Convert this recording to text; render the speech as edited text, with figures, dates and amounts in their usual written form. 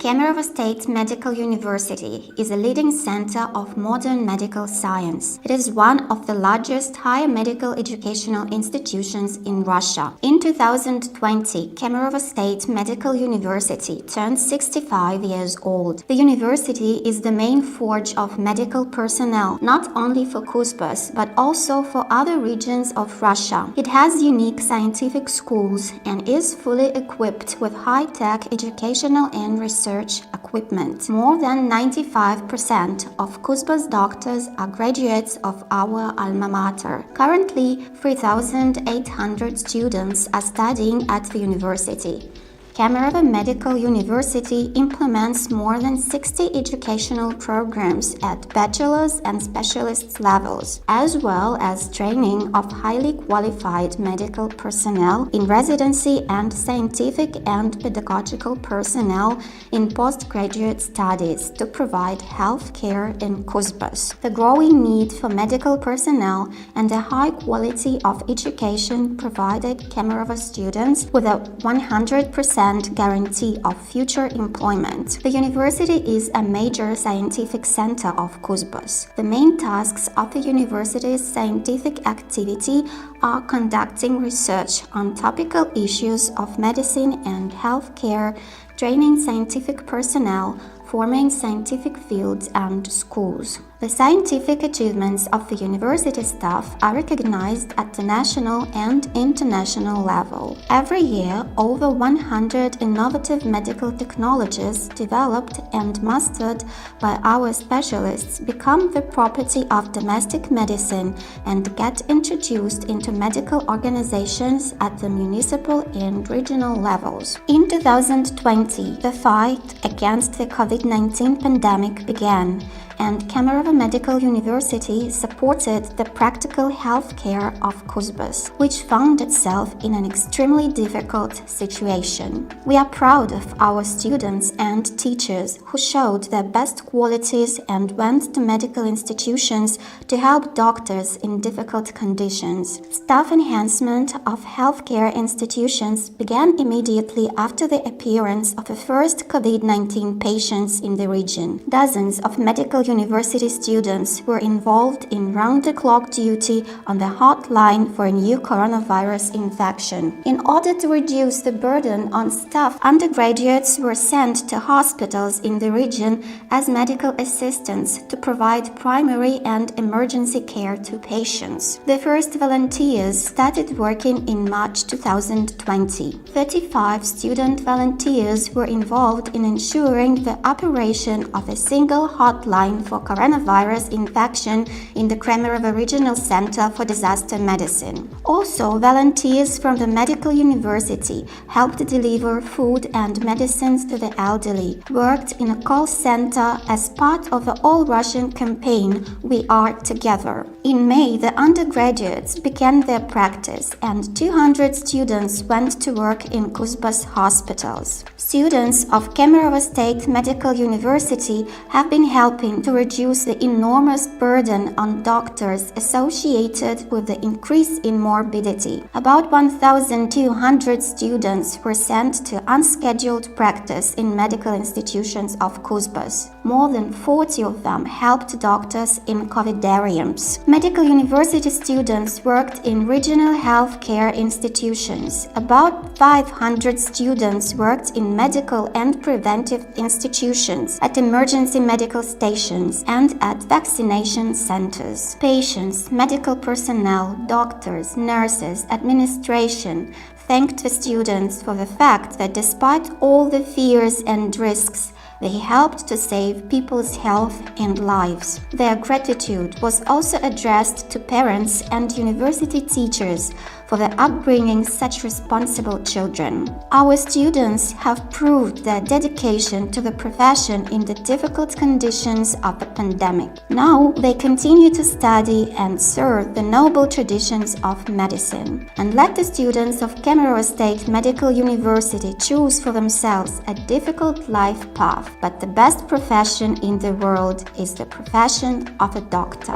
Kemerovo State Medical University is a leading center of modern medical science. It is one of the largest higher medical educational institutions in Russia. In 2020, Kemerovo State Medical University turned 65 years old. The university is the main forge of medical personnel, not only for Kuzbass, but also for other regions of Russia. It has unique scientific schools and is fully equipped with high-tech educational and research equipment. More than 95% of Kuzbass doctors are graduates of our alma mater. Currently, 3,800 students are studying at the university. Kemerovo Medical University implements more than 60 educational programs at bachelor's and specialist levels, as well as training of highly qualified medical personnel in residency and scientific and pedagogical personnel in postgraduate studies to provide health care in Kuzbass. The growing need for medical personnel and the high quality of education provided Kemerovo students with a 100% guarantee of future employment. The university is a major scientific center of Kuzbass. The main tasks of the university's scientific activity are conducting research on topical issues of medicine and healthcare, training scientific personnel, forming scientific fields and schools. The scientific achievements of the university staff are recognized at the national and international level. Every year, over 100 innovative medical technologies developed and mastered by our specialists become the property of domestic medicine and get introduced into medical organizations at the municipal and regional levels. In 2020, the fight against the COVID-19 pandemic began, and Kemerovo Medical University supported the practical health care of Kuzbass, which found itself in an extremely difficult situation. We are proud of our students and teachers who showed their best qualities and went to medical institutions to help doctors in difficult conditions. Staff enhancement of healthcare institutions began immediately after the appearance of the first COVID-19 patients in the region. Dozens of medical university students were involved in round-the-clock duty on the hotline for a new coronavirus infection. In order to reduce the burden on staff, undergraduates were sent to hospitals in the region as medical assistants to provide primary and emergency care to patients. The first volunteers started working in March 2020. 35 student volunteers were involved in ensuring the operation of a single hotline for coronavirus infection in the Kemerovo Regional Center for Disaster Medicine. Also, volunteers from the medical university helped deliver food and medicines to the elderly, worked in a call center as part of the all-Russian campaign We Are Together. In May, the undergraduates began their practice and 200 students went to work in Kuzbass hospitals. Students of Kemerovo State Medical University have been helping to reduce the enormous burden on doctors associated with the increase in morbidity. About 1,200 students were sent to unscheduled practice in medical institutions of Kuzbass. More than 40 of them helped doctors in covidariums. Medical university students worked in regional healthcare institutions. About 500 students worked in medical and preventive institutions, at emergency medical stations, and at vaccination centers. Patients, medical personnel, doctors, nurses, administration thanked the students for the fact that despite all the fears and risks, they helped to save people's health and lives. Their gratitude was also addressed to parents and university teachers for their upbringing such responsible children. Our students have proved their dedication to the profession in the difficult conditions of the pandemic. Now they continue to study and serve the noble traditions of medicine. And let the students of Kemerovo State Medical University choose for themselves a difficult life path, but the best profession in the world is the profession of a doctor.